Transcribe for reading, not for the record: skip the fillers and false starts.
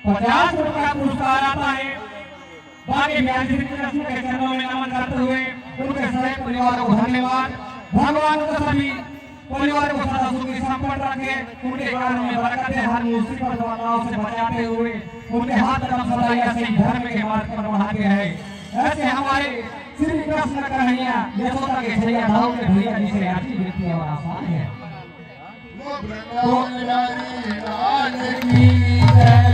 50 रुपया पुरस्कार आता है। बाकी व्यासी के चरणों में नमन करते हुए उनके सभी परिवारों को धन्यवाद। भगवान को सभी परिवार को सदा सुखी संपन्न रखे, उनके कार्यों में बरकतें हर मुसीबत बदलाव से बचाते हुए उनके हाथ कदम सदा ऐसे ही धर्म के मार्ग पर बढ़ाते रहे। ऐसे हमारे श्री कृष्ण कन्हैया यशोदा के छैया धाम के भैया जी से आती विनती और आसान है। वो वृंदावन बिहारी लाल की जय।